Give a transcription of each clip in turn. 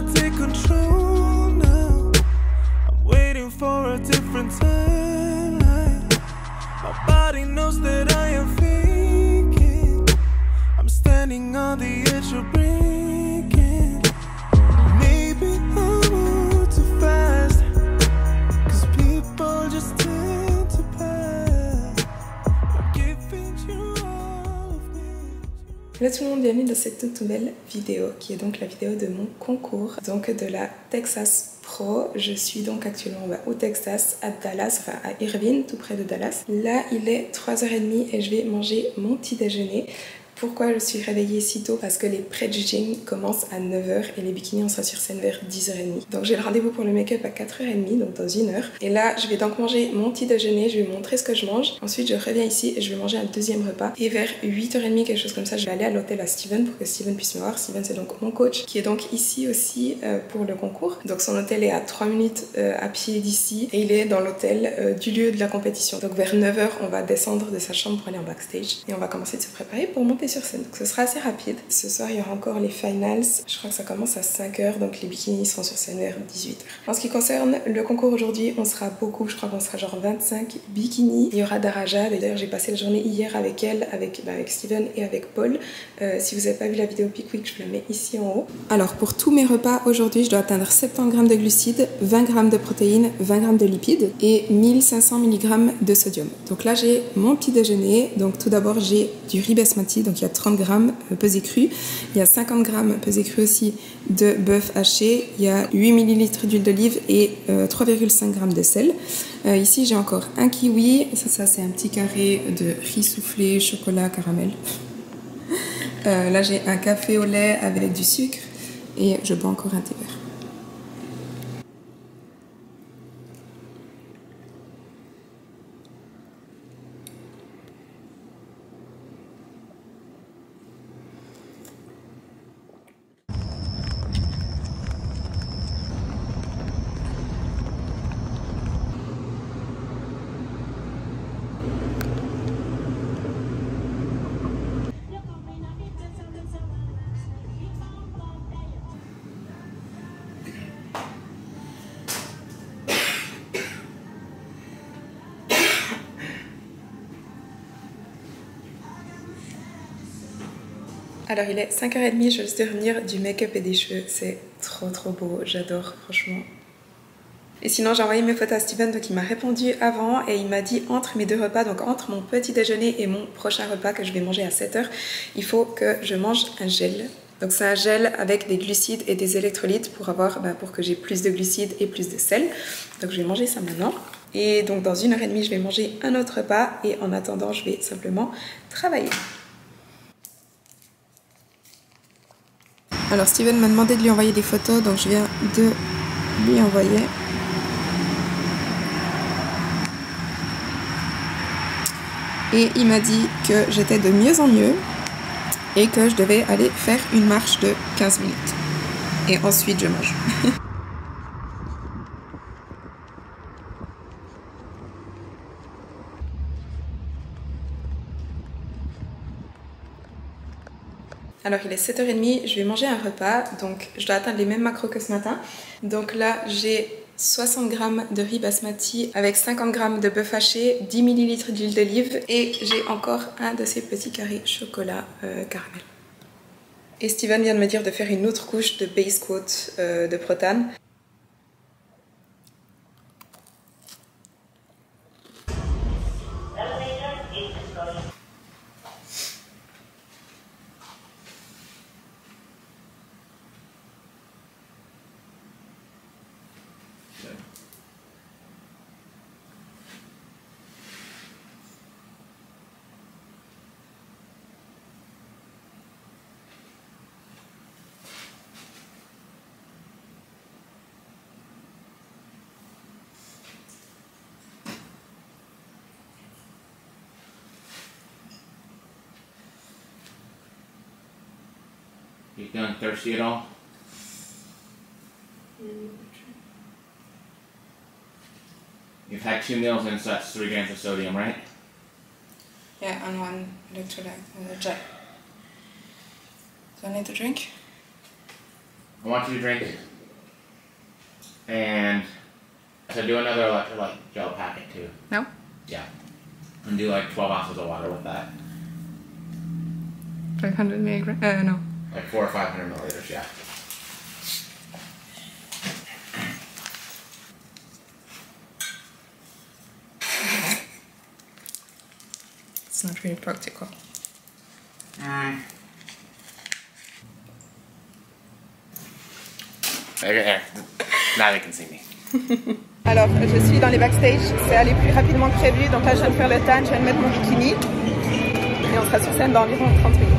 cannot take control now. I'm waiting for a different timeline. My body knows that I am faking. I'm standing on the edge of breaking. Maybe I move too fast, 'cause people just tend to pass. I'm giving you all of me. Hello tout le monde, bienvenue dans cette toute nouvelle vidéo qui est donc la vidéo de mon concours, donc de la Texas Pro. Je suis donc actuellement au Texas, à Dallas, enfin à Irvine, tout près de Dallas. Là il est 3h30 et je vais manger mon petit déjeuner. Pourquoi je suis réveillée si tôt? Parce que les prejudging commencent à 9h et les bikinis on sera sur scène vers 10h30. Donc j'ai le rendez-vous pour le make-up à 4h30, donc dans 1 heure. Et là je vais donc manger mon petit déjeuner, je vais vous montrer ce que je mange. Ensuite je reviens ici et je vais manger un deuxième repas. Et vers 8h30, quelque chose comme ça, je vais aller à l'hôtel à Steven pour que Steven puisse me voir. Steven c'est donc mon coach qui est donc ici aussi pour le concours. Donc son hôtel est à 3 minutes à pied d'ici et il est dans l'hôtel du lieu de la compétition. Donc vers 9h on va descendre de sa chambre pour aller en backstage et on va commencer de se préparer pour monter sur scène. Donc ce sera assez rapide. Ce soir il y aura encore les finals. Je crois que ça commence à 5h, donc les bikinis seront sur scène vers 18h. En ce qui concerne le concours aujourd'hui, on sera beaucoup, je crois qu'on sera genre 25 bikinis. Il y aura Daraja, d'ailleurs j'ai passé la journée hier avec elle, avec Steven et avec Paul. Si vous n'avez pas vu la vidéo Pickwick, je vous la mets ici en haut. Alors pour tous mes repas aujourd'hui, je dois atteindre 70 g de glucides, 20 g de protéines, 20 g de lipides et 1500 mg de sodium. Donc là j'ai mon petit déjeuner. Donc tout d'abord j'ai du riz basmati, donc il y a 30 g pesé cru, il y a 50 g pesé cru aussi de bœuf haché, il y a 8 ml d'huile d'olive et 3,5 g de sel. Ici j'ai encore un kiwi, ça c'est un petit carré de riz soufflé, chocolat, caramel. Là j'ai un café au lait avec du sucre et je bois encore un thé vert. Alors il est 5h30, je viens de revenir du make-up et des cheveux, c'est trop beau, j'adore franchement. Et sinon j'ai envoyé mes photos à Steven, donc il m'a répondu avant et il m'a dit entre mes deux repas, donc entre mon petit déjeuner et mon prochain repas que je vais manger à 7h, il faut que je mange un gel. Donc c'est un gel avec des glucides et des électrolytes pour que j'ai plus de glucides et plus de sel. Donc je vais manger ça maintenant. Et donc dans 1h30 je vais manger un autre repas et en attendant je vais simplement travailler. Alors Steven m'a demandé de lui envoyer des photos, donc je viens de lui envoyer. Et il m'a dit que j'étais de mieux en mieux et que je devais aller faire une marche de 15 minutes. Et ensuite je mange. Alors il est 7h30, je vais manger un repas, donc je dois atteindre les mêmes macros que ce matin. Donc là j'ai 60 g de riz basmati avec 50 g de bœuf haché, 10 ml d'huile d'olive et j'ai encore un de ces petits carrés chocolat caramel. Et Steven vient de me dire de faire une autre couche de base coat de protane. You feeling thirsty at all? You've had 2 meals and so that's 3 grams of sodium, right? Yeah, and 1 electrolyte jet. Do I need to drink? I want you to drink And so do another electrolyte gel packet too. No? Yeah. And do like 12 ounces of water with that. 500 milligrams? No. Like 400 or 500 milliliters, yeah. It's not really practical. Okay, now they can see me. Alors, je suis dans les backstage, c'est allé plus rapidement que prévu, donc là je viens de faire le tan, je viens de mettre mon bikini et on sera sur scène dans environ 30 minutes.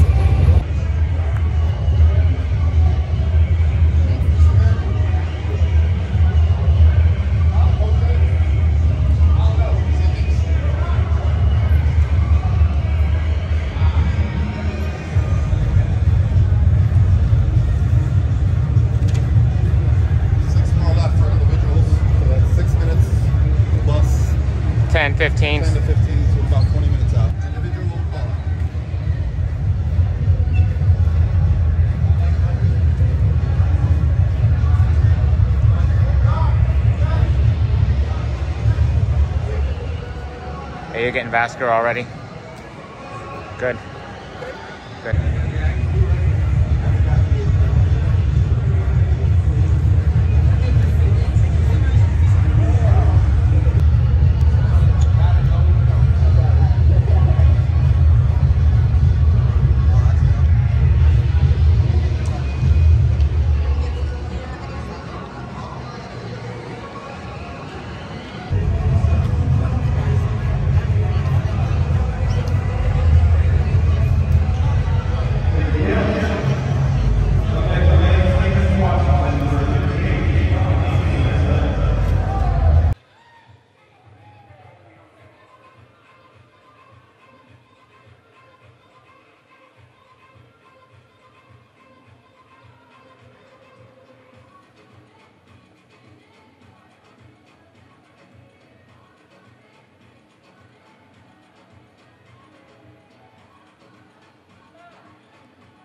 Ten, 15. 10 to 15, so about 20 minutes out. Individual call. Hey, you getting vascular already? Good. Good.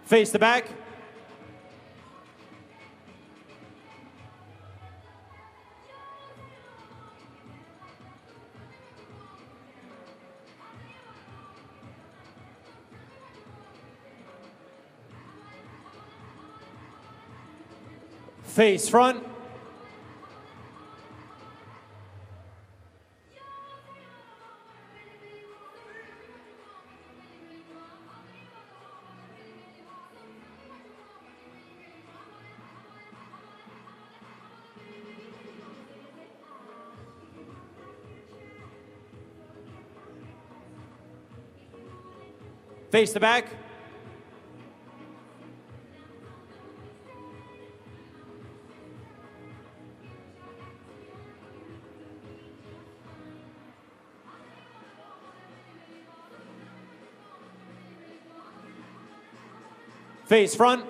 Face the back. Face front. Face the back. Face front.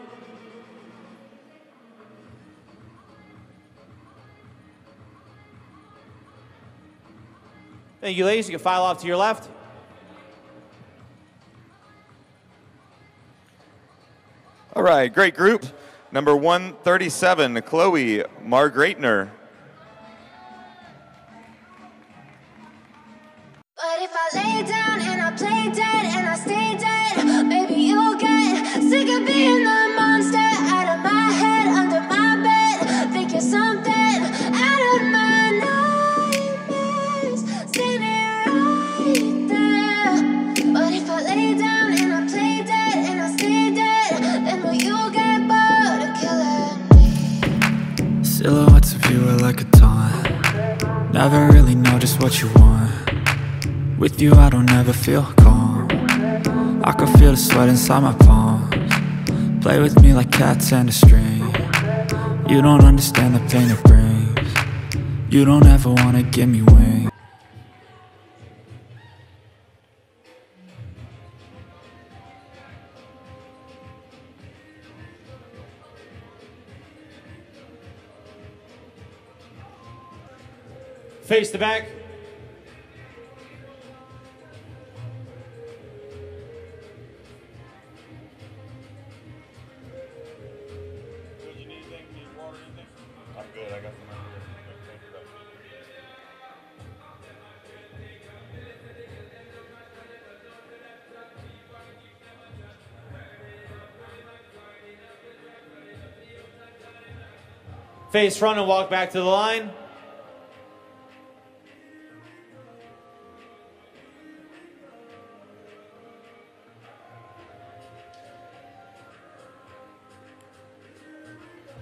Thank you, ladies. You can file off to your left. All right, great group. Number 137, Chloe Margretner. But if I lay down and I play dead and I stay dead, maybe you'll get sick of being the monster out of my head, under my bed. Think you're something out of my nightmares, standing right there. But if I lay down and I play dead and I stay dead, then will you get bored of killing me? Silhouettes of you are like a taunt. Never really know just what you want. With you I don't ever feel calm. I can feel the sweat inside my palms. Play with me like cats and a string. You don't understand the pain it brings. You don't ever wanna give me wings. Face the back. I'm good, I got some over here. Face front and walk back to the line.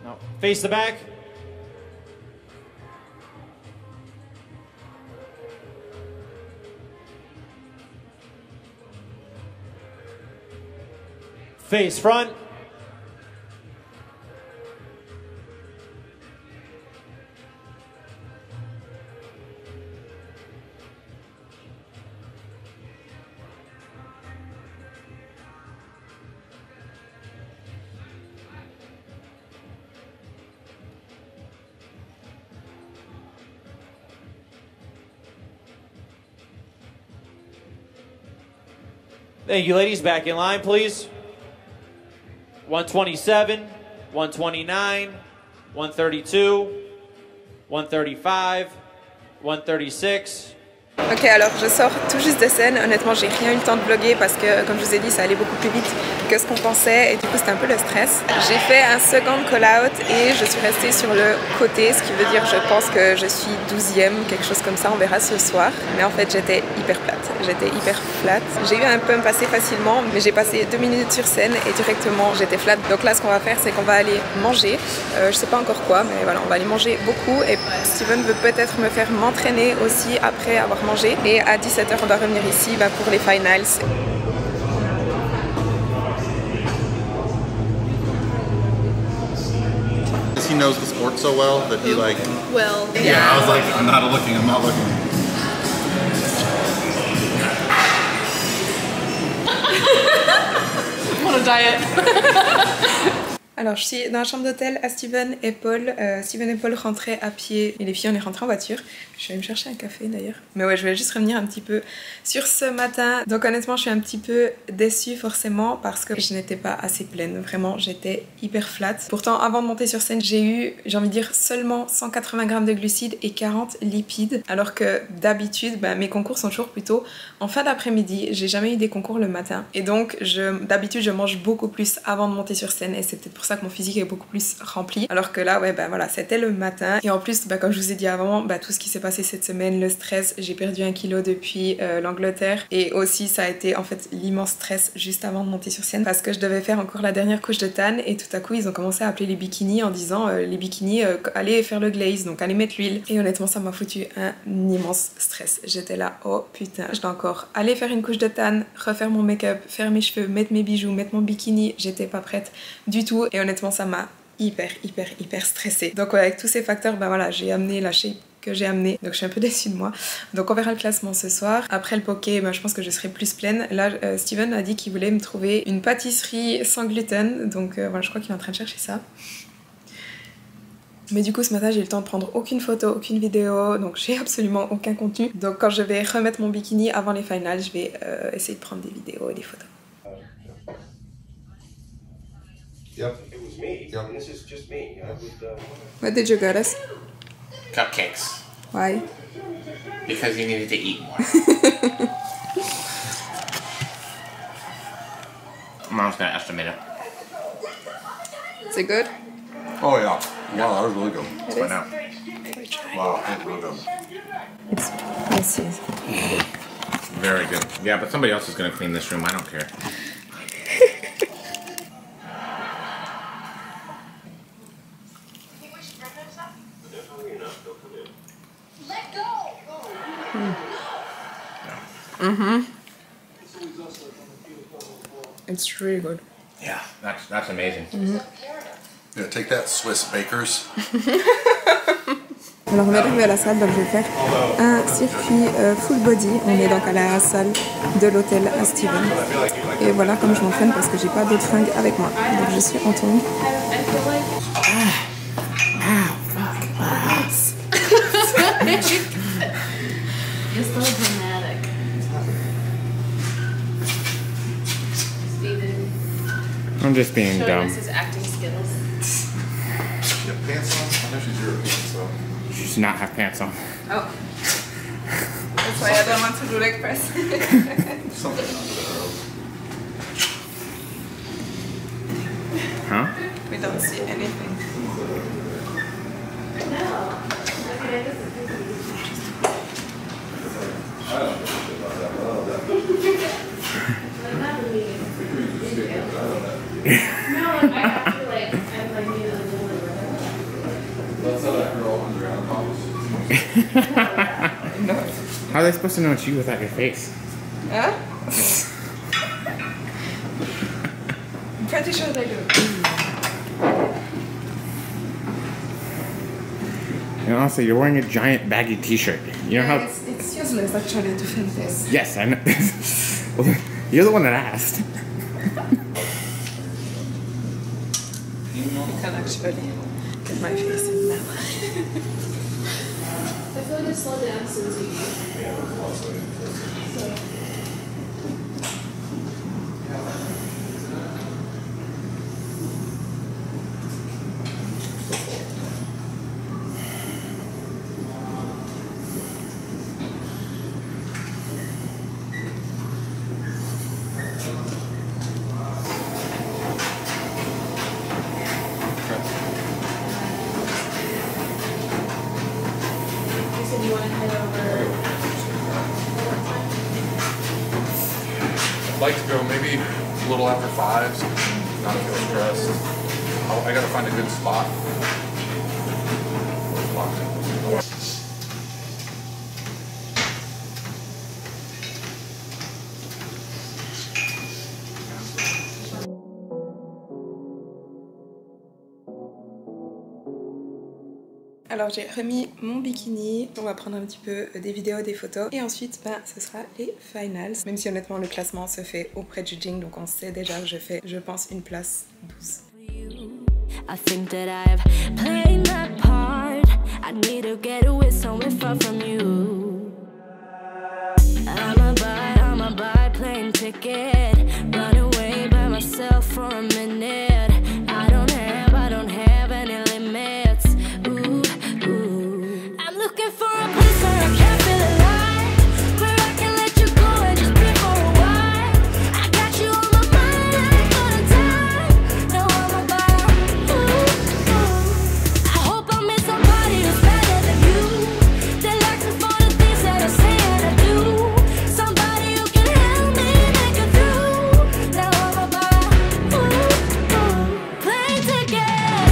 No. Face the back. Face front. Thank you, ladies. Back in line, please. 127, 129, 132, 135, 136. Ok, alors je sors tout juste de scène. Honnêtement, j'ai rien eu le temps de vlogger parce que, comme je vous ai dit, ça allait beaucoup plus vite que ce qu'on pensait et du coup c'était un peu le stress. J'ai fait un second call-out et je suis restée sur le côté, ce qui veut dire je pense que je suis 12e, quelque chose comme ça, on verra ce soir. Mais en fait j'étais hyper plate, J'ai eu un pump assez facilement, mais j'ai passé 2 minutes sur scène et directement j'étais flat. Donc là ce qu'on va faire c'est qu'on va aller manger, je sais pas encore quoi, mais voilà, on va aller manger beaucoup et Steven veut peut-être me faire m'entraîner aussi après avoir mangé. Et à 17h on doit revenir ici pour les finals. He knows the sport so well that he like. Well, Yeah, I was like, I'm not looking. I'm on a diet. Alors je suis dans la chambre d'hôtel à Steven et Paul. Steven et Paul rentraient à pied et les filles on est rentrées en voiture. Je suis allée me chercher un café d'ailleurs. Mais ouais, je voulais juste revenir un petit peu sur ce matin. Donc honnêtement je suis un petit peu déçue forcément parce que je n'étais pas assez pleine. Vraiment j'étais hyper flat. Pourtant avant de monter sur scène j'ai eu, j'ai envie de dire, seulement 180 grammes de glucides et 40 lipides. Alors que d'habitude mes concours sont toujours plutôt en fin d'après-midi. J'ai jamais eu des concours le matin. Et donc d'habitude je mange beaucoup plus avant de monter sur scène et c'est peut-être pour ça que mon physique est beaucoup plus rempli. Alors que là ouais voilà, c'était le matin. Et en plus comme je vous ai dit avant, tout ce qui s'est passé cette semaine, le stress, j'ai perdu 1 kilo depuis l'Angleterre et aussi ça a été en fait l'immense stress juste avant de monter sur scène parce que je devais faire encore la dernière couche de tan et tout à coup ils ont commencé à appeler les bikinis en disant les bikinis allez faire le glaze, donc allez mettre l'huile, et honnêtement ça m'a foutu un immense stress. J'étais là, oh putain, je dois encore aller faire une couche de tan, refaire mon make-up, faire mes cheveux, mettre mes bijoux, mettre mon bikini, j'étais pas prête du tout et honnêtement ça m'a hyper stressée. Donc ouais, avec tous ces facteurs voilà, j'ai amené la shape que j'ai amené, donc je suis un peu déçue de moi. Donc on verra le classement ce soir. Après le poké, je pense que je serai plus pleine. Là Steven a dit qu'il voulait me trouver une pâtisserie sans gluten, donc voilà, je crois qu'il est en train de chercher ça. Mais du coup ce matin j'ai eu le temps de prendre aucune photo, aucune vidéo, donc j'ai absolument aucun contenu. Donc quand je vais remettre mon bikini avant les finals, je vais essayer de prendre des vidéos et des photos. Yep. It was me. Yep. This is just me. I would. What did you get us? Cupcakes. Why? Because you needed to eat more. Mom's gonna estimate it. Is it good? Oh yeah. Wow, that was really good. It is? now. Wow, that's really good. It's messy. Very good. Yeah, but somebody else is gonna clean this room. I don't care. It's really good. Yeah, that's amazing. Yeah, take that, Swiss bakers. Alors on est arrivé à la salle, donc je vais faire un circuit full body. On est donc à la salle de l'hôtel à Steven. Et voilà comme je m'entraîne parce que j'ai pas d'autres fringues avec moi. Donc je suis en tongs. You're so dramatic. Steven. I'm just being Showing dumb. us his acting skills. You have pants on? I know she's European, so. She does not have pants on. Oh. That's why I don't want to do leg press. Something under there. Huh? We don't see anything. How are they supposed to know it's you without your face? Hein? Pretty sure they do. And also, you're wearing a giant baggy t-shirt. You know how... It's useless actually to film this. Yes, I know. Well, you're the one that asked. You can actually get my face in now. I feel like I slowed down since you. You want to head over? I'd like to go maybe a little after 5, so not feel stressed. I gotta find a good spot. Alors j'ai remis mon bikini, on va prendre un petit peu des vidéos, des photos et ensuite ce sera les finals. Même si honnêtement le classement se fait auprès du Jing, donc on sait déjà que je fais, je pense, une place 12. I think that I've played my part. I need to get away somewhere far from you. I'm a buy plane ticket. Run away by myself for a minute. I don't have any limits. Ooh, ooh. I'm looking for a place where I can feel alive, where I can let you go and just be for a while. I got you on my mind all the time. Now I'm a buy. I hope I meet somebody who's better than you, that likes me for the things that I say and I do. Somebody who can help me make it through. Now I'm a buy. Play together,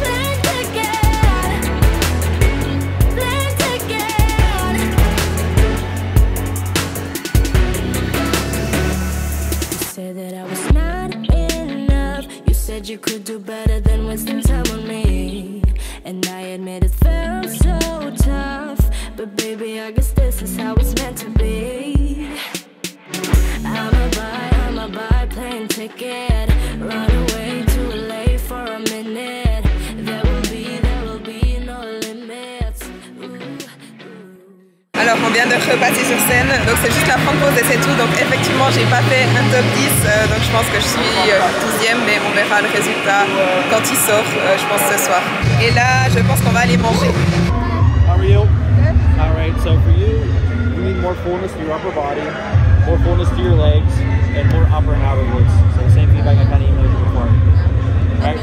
play together, play together. You said that I was not enough. You said you could do better than wasting time on me. And I admit it felt so tough, but baby, I guess this is how it's meant to be. I'm a buy plane ticket. Run away to LA for a minute. There will be no limits. Alors on vient de repasser sur scène, donc c'est juste la fin de pause et c'est tout. Donc effectivement j'ai pas fait un top 10, donc je pense que je suis 12e, mais on verra le résultat quand il sort, je pense ce soir. Et là je pense qu'on va aller manger. How are you? Alright, so for you, you need more fullness to your upper body, more fullness to your legs, and more upper and outer glutes. So the same feedback I kind of emailed you before. Right?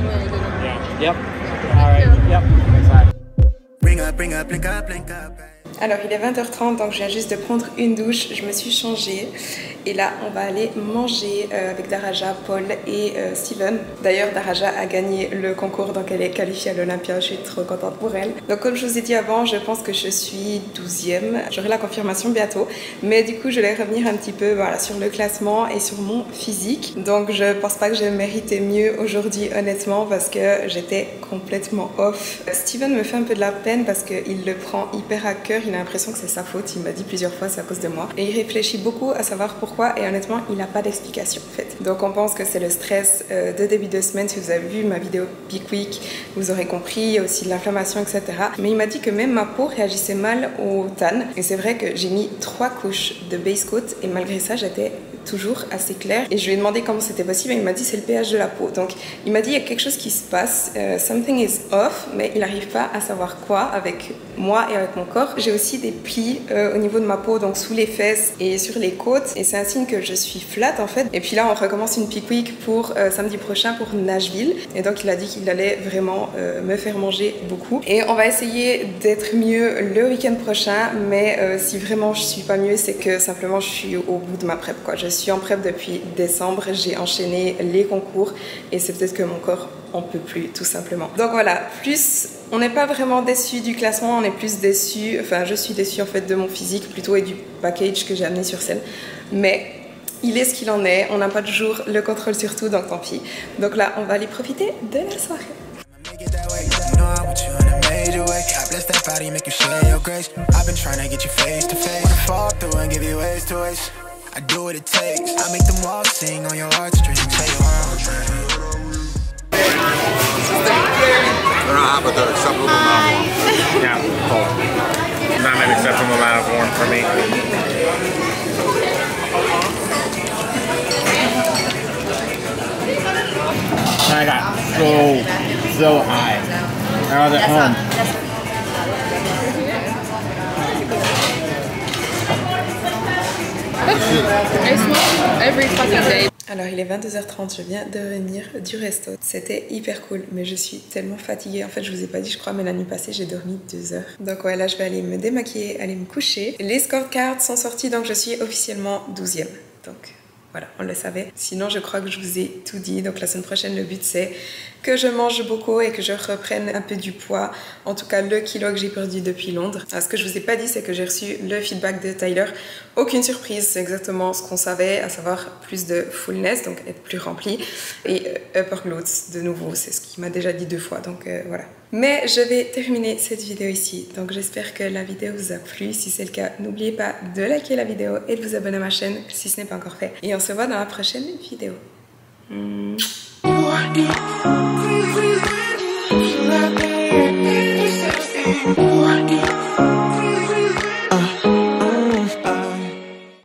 Yeah. Yep. Alright. Yep. Exactly. Bring up, link up. Alors il est 20h30, donc je viens juste de prendre une douche, je me suis changée et là on va aller manger avec Daraja, Paul et Steven. D'ailleurs Daraja a gagné le concours, donc elle est qualifiée à l'Olympia, je suis trop contente pour elle. Donc comme je vous ai dit avant, je pense que je suis 12e, j'aurai la confirmation bientôt, mais du coup je vais revenir un petit peu sur le classement et sur mon physique. Donc je pense pas que j'ai mérité mieux aujourd'hui honnêtement parce que j'étais complètement off. Steven me fait un peu de la peine parce qu'il le prend hyper à cœur. Il a l'impression que c'est sa faute, il m'a dit plusieurs fois c'est à cause de moi. Et il réfléchit beaucoup à savoir pourquoi et honnêtement il n'a pas d'explication en fait. Donc on pense que c'est le stress de début de semaine. Si vous avez vu ma vidéo Peak Week, vous aurez compris, il y a aussi de l'inflammation etc. Mais il m'a dit que même ma peau réagissait mal au tan. Et c'est vrai que j'ai mis 3 couches de base coat et malgré ça j'étais toujours assez clair. Et je lui ai demandé comment c'était possible et il m'a dit c'est le pH de la peau. Donc il m'a dit il y a quelque chose qui se passe, something is off, mais il n'arrive pas à savoir quoi avec moi et avec mon corps. J'ai aussi des plis au niveau de ma peau, donc sous les fesses et sur les côtes. Et c'est un signe que je suis flat en fait. Et puis là on recommence une peak week pour samedi prochain pour Nashville. Et donc il a dit qu'il allait vraiment me faire manger beaucoup. Et on va essayer d'être mieux le week-end prochain. Mais si vraiment je suis pas mieux, c'est que simplement je suis au bout de ma prep quoi. Je suis en prep depuis décembre, j'ai enchaîné les concours et c'est peut-être que mon corps en peut plus tout simplement. Donc voilà, plus on n'est pas vraiment déçu du classement, on est plus déçu, enfin je suis déçue en fait de mon physique plutôt et du package que j'ai amené sur scène. Mais il est ce qu'il en est, on n'a pas toujours le contrôle sur tout, donc tant pis. Donc là, on va aller profiter de la soirée. I do what it takes. I make them walls sing on your heartstrings. They're not hot, but they're acceptable amount of warmth. Yeah, cold. Not an acceptable amount of warmth for me. I got so high. I was at home. I smoke every fucking day. Alors il est 22h30, je viens de revenir du resto. C'était hyper cool, mais je suis tellement fatiguée. En fait, je vous ai pas dit, je crois, mais la nuit passée, j'ai dormi 2 heures. Donc ouais, là, je vais aller me démaquiller, aller me coucher. Les scorecards sont sortis, donc je suis officiellement 12e. Donc voilà, on le savait. Sinon, je crois que je vous ai tout dit. Donc la semaine prochaine, le but, c'est que je mange beaucoup et que je reprenne un peu du poids. En tout cas, le kilo que j'ai perdu depuis Londres. Alors, ce que je vous ai pas dit, c'est que j'ai reçu le feedback de Tyler. Aucune surprise, c'est exactement ce qu'on savait, à savoir plus de fullness, donc être plus rempli. Et upper glutes, de nouveau, c'est ce qu'il m'a déjà dit 2 fois. Donc voilà. Mais je vais terminer cette vidéo ici. Donc j'espère que la vidéo vous a plu. Si c'est le cas, n'oubliez pas de liker la vidéo et de vous abonner à ma chaîne si ce n'est pas encore fait. Et on se voit dans la prochaine vidéo.